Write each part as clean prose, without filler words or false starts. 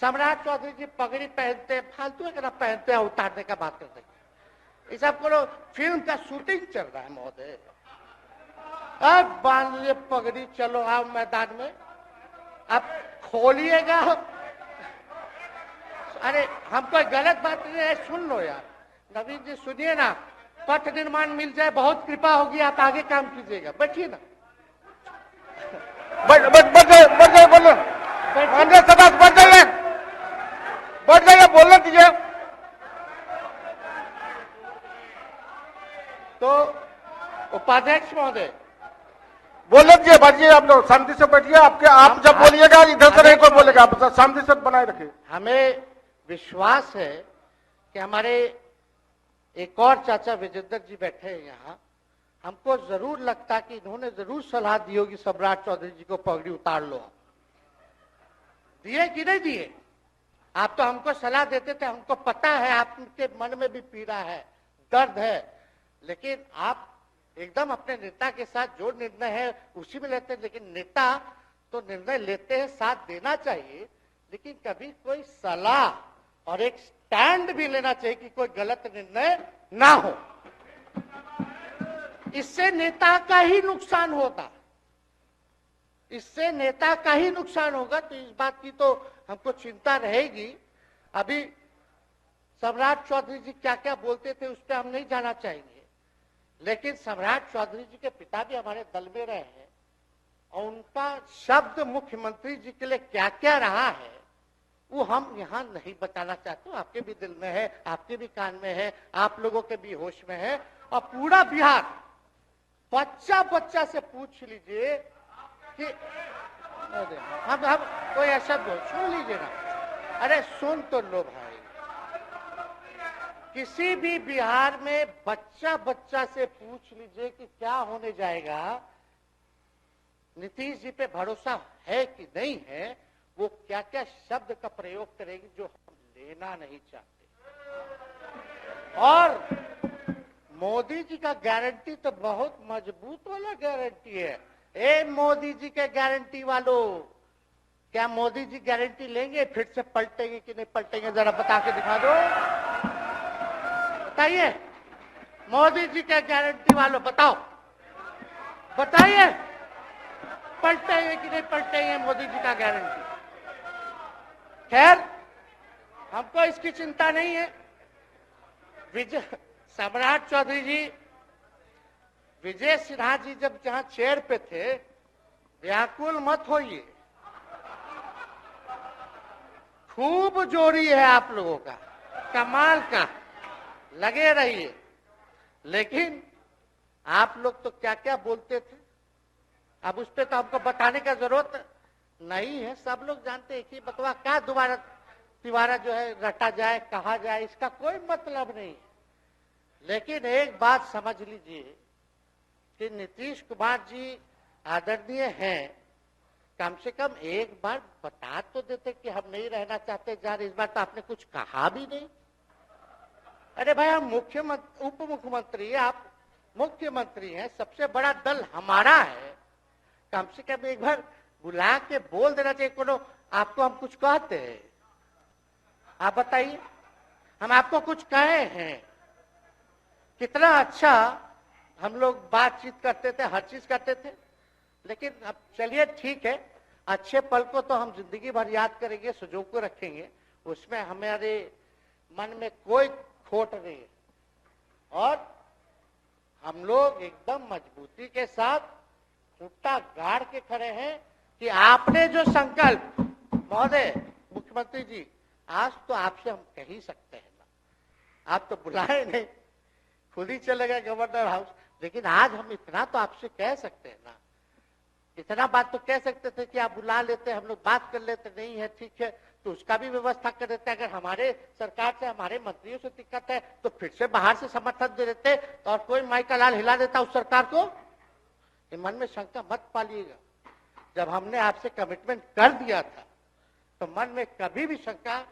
सम्राट चौधरी जी पगड़ी पहनते, फालतू है ना पहनते हैं, उतारने का बात करते हैं। ये सब करो, फिल्म का शूटिंग चल रहा है महोदय। अब बांध लिए पगड़ी, चलो आओ मैदान में, अब खोलिएगा। अरे हम कोई गलत बात नहीं है, सुन लो यार नवीन जी, सुनिए ना, पथ निर्माण मिल जाए, बहुत कृपा होगी, आप आगे काम कीजिएगा, बैठिए ना। बढ़ जाइए, बोलने दीजिए। तो उपाध्यक्ष महोदय बोलने दीजिए, बैठिए, आप लोग शांति से बैठिए। आप जब बोलिएगा इधर से नहीं कोई बोलेगा, आप शांति से बनाए रखिए। हमें विश्वास है कि हमारे एक और चाचा विजेंद्र जी बैठे हैं यहाँ, हमको जरूर लगता कि इन्होंने जरूर सलाह दी होगी सम्राट चौधरी जी को पगड़ी उतार लो। दिए कि नहीं दिए? आप तो हमको सलाह देते थे, हमको पता है आपके मन में भी पीड़ा है, दर्द है, लेकिन आप एकदम अपने नेता के साथ जो निर्णय है उसी में लेते हैं। लेकिन नेता तो निर्णय लेते हैं, साथ देना चाहिए, लेकिन कभी कोई सलाह और एक स्टैंड भी लेना चाहिए कि कोई गलत निर्णय ना हो। इससे नेता का ही नुकसान होगा, इससे नेता का ही नुकसान होगा। तो इस बात की तो हमको चिंता रहेगी। अभी सम्राट चौधरी जी क्या क्या बोलते थे उस पर हम नहीं जाना चाहेंगे, लेकिन सम्राट चौधरी जी के पिता भी हमारे दल में रहे हैं और उनका शब्द मुख्यमंत्री जी के लिए क्या क्या रहा है वो हम यहाँ नहीं बताना चाहते। आपके भी दिल में है, आपके भी कान में है, आप लोगों के भी होश में है, और पूरा बिहार बच्चा बच्चा से पूछ लीजिए कि हम कोई ऐसा सुन लीजिए ना, अरे सुन तो लो भाई, किसी भी बिहार में बच्चा बच्चा से पूछ लीजिए कि क्या होने जाएगा, नीतीश जी पे भरोसा है कि नहीं है, वो क्या क्या शब्द का प्रयोग करेगी जो हम लेना नहीं चाहते। और मोदी जी का गारंटी तो बहुत मजबूत वाला गारंटी है। ए मोदी जी के गारंटी वालों, क्या मोदी जी गारंटी लेंगे फिर से पलटेंगे कि नहीं पलटेंगे, जरा बता के दिखा दो, बताइए। मोदी जी के गारंटी वालों बताओ, बताइए पलटेंगे कि नहीं पलटेंगे मोदी जी का गारंटी। खैर हमको इसकी चिंता नहीं है। विजय सम्राट चौधरी जी, विजय सिन्हा जी जब जहां चेयर पे थे, व्याकुल मत होइए, खूब जोरी है आप लोगों का, कमाल का, लगे रहिए। लेकिन आप लोग तो क्या क्या बोलते थे, अब उस पर तो हमको बताने का जरूरत नहीं है, सब लोग जानते हैं कि बकवा क्या दोबारा तिवारा जो है रटा जाए, कहा जाए, इसका कोई मतलब नहीं है। लेकिन एक बात समझ लीजिए कि नीतीश कुमार जी आदरणीय हैं, कम से कम एक बार बता तो देते कि हम नहीं रहना चाहते जा रहे। इस बार तो आपने कुछ कहा भी नहीं। अरे भाई हम मुख्यमंत्री, उप मुख्यमंत्री, आप मुख्यमंत्री हैं, सबसे बड़ा दल हमारा है, कम से कम एक बार बुला के बोल देना चाहिए। कोनो आपको हम कुछ कहते हैं? आप बताइए, हम आपको कुछ कहे हैं? कितना अच्छा हम लोग बातचीत करते थे, हर चीज करते थे। लेकिन अब चलिए ठीक है, अच्छे पल को तो हम जिंदगी भर याद करेंगे, सुजो को रखेंगे, उसमें हमारे मन में कोई खोट नहीं है। और हम लोग एकदम मजबूती के साथ खुट्टा गाड़ के खड़े हैं कि आपने जो संकल्प, महोदय मुख्यमंत्री जी, आज तो आपसे हम कह ही सकते हैं ना, आप तो बुलाए नहीं, खुद ही चले गए गवर्नर हाउस, लेकिन आज हम इतना तो आपसे कह सकते हैं ना, इतना बात तो कह सकते थे कि आप बुला लेते, हम लोग बात कर लेते। नहीं है ठीक है तो उसका भी व्यवस्था कर देते। अगर हमारे सरकार से, हमारे मंत्रियों से दिक्कत है तो फिर से बाहर से समर्थन दे देते और कोई माई का लाल हिला देता उस सरकार को। ये मन में शंका मत पालिएगा, जब हमने आपसे कमिटमेंट कर दिया था तो मन में कभी भी शंका,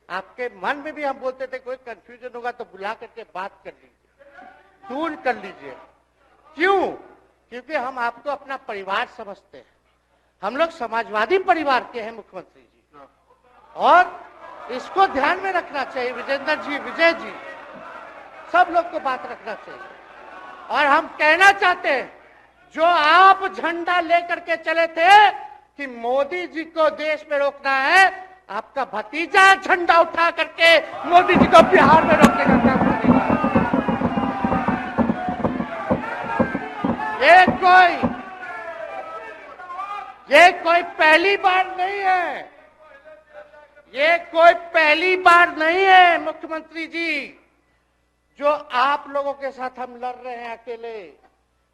आपके मन में भी हम बोलते थे कोई कंफ्यूजन होगा तो बुला करके बात कर लीजिए, दूर कर लीजिए। क्यों? क्योंकि हम आपको अपना परिवार समझते हैं, हम लोग समाजवादी परिवार के हैं मुख्यमंत्री जी, और इसको ध्यान में रखना चाहिए विजेंद्र जी, विजय जी, सब लोग को बात रखना चाहिए। और हम कहना चाहते हैं, जो आप झंडा लेकर के चले थे कि मोदी जी को देश में रोकना है, आपका भतीजा झंडा उठा करके मोदी जी को बिहार में रोकने का काम करेगा। ये कोई पहली बार नहीं है, ये कोई पहली बार नहीं है मुख्यमंत्री जी, जो आप लोगों के साथ हम लड़ रहे हैं अकेले।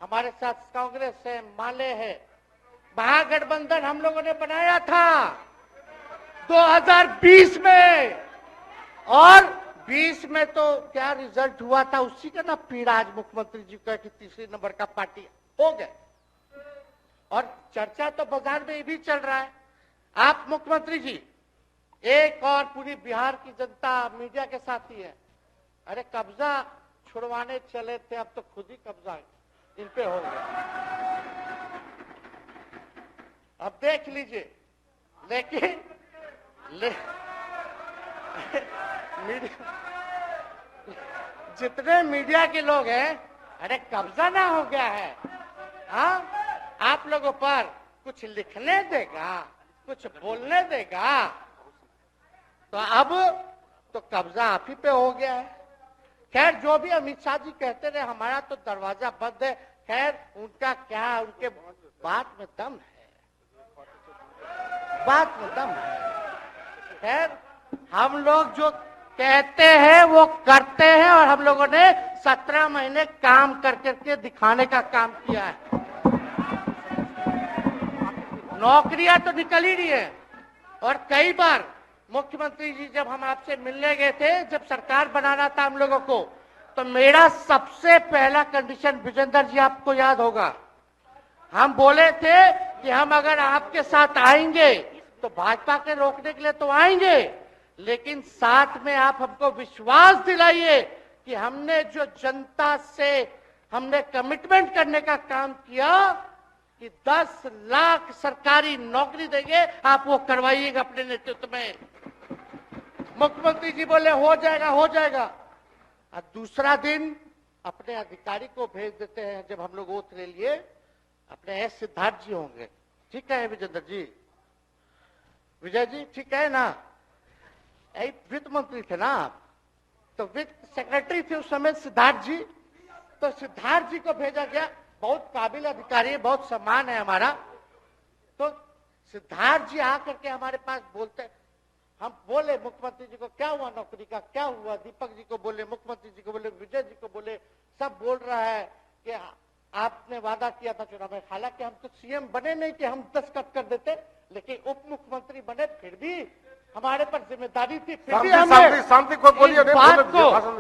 हमारे साथ कांग्रेस है, माले है, महागठबंधन हम लोगों ने बनाया था 2020 में, और 20 में तो क्या रिजल्ट हुआ था उसी का ना पीड़ा आज मुख्यमंत्री जी का कि तीसरे नंबर का पार्टी हो गए। और चर्चा तो बाजार में ये भी चल रहा है, आप मुख्यमंत्री जी एक और पूरी बिहार की जनता मीडिया के साथ ही है। अरे कब्जा छुड़वाने चले थे, अब तो खुद ही कब्जा इन पे हो गया। अब देख लीजिए, लेकिन जितने मीडिया के लोग हैं, अरे कब्जा ना हो गया है, हाँ आप लोगों पर कुछ लिखने देगा, कुछ बोलने देगा, तो अब तो कब्जा आप ही पे हो गया है। खैर जो भी अमित शाह जी कहते रहे, हमारा तो दरवाजा बंद है। खैर उनका क्या, उनके बात में दम है, बात में दम है। खैर हम लोग जो कहते हैं वो करते हैं, और हम लोगों ने 17 महीने काम कर करके दिखाने का काम किया है। नौकरियां तो निकल ही रही है, और कई बार मुख्यमंत्री जी जब हम आपसे मिलने गए थे, जब सरकार बनाना था हम लोगों को, तो मेरा सबसे पहला कंडीशन विजेंद्र जी आपको याद होगा, हम बोले थे कि हम अगर आपके साथ आएंगे तो भाजपा के रोकने के लिए तो आएंगे, लेकिन साथ में आप हमको विश्वास दिलाइए कि हमने जो जनता से हमने कमिटमेंट करने का काम किया कि 10 लाख सरकारी नौकरी देंगे, आप वो करवाइएगा अपने नेतृत्व में। मुख्यमंत्री जी बोले हो जाएगा, हो जाएगा। और दूसरा दिन अपने अधिकारी को भेज देते हैं, जब हम लोग ओथ ले लिए, अपने एस सिद्धार्थ जी होंगे, ठीक है विजेंद्र जी, विजय जी ठीक है ना, वित्त मंत्री थे ना आप, तो वित्त सेक्रेटरी थे उस समय सिद्धार्थ जी, तो सिद्धार्थ जी को भेजा गया, बहुत काबिल अधिकारी है, बहुत सम्मान है हमारा। तो सिद्धार्थ जी आकर के हमारे पास बोलते, हम बोले मुख्यमंत्री जी को क्या हुआ नौकरी का, क्या हुआ, दीपक जी को बोले, मुख्यमंत्री जी को बोले, विजय जी को बोले, सब बोल रहा है कि आपने वादा किया था चुनाव में। हालांकि हम तो सीएम बने नहीं कि हम दस्तखत कर देते, लेकिन उप मुख्यमंत्री बने, फिर भी हमारे पर जिम्मेदारी थी, फिर भी हमने शांति को बोलिए, इस बात को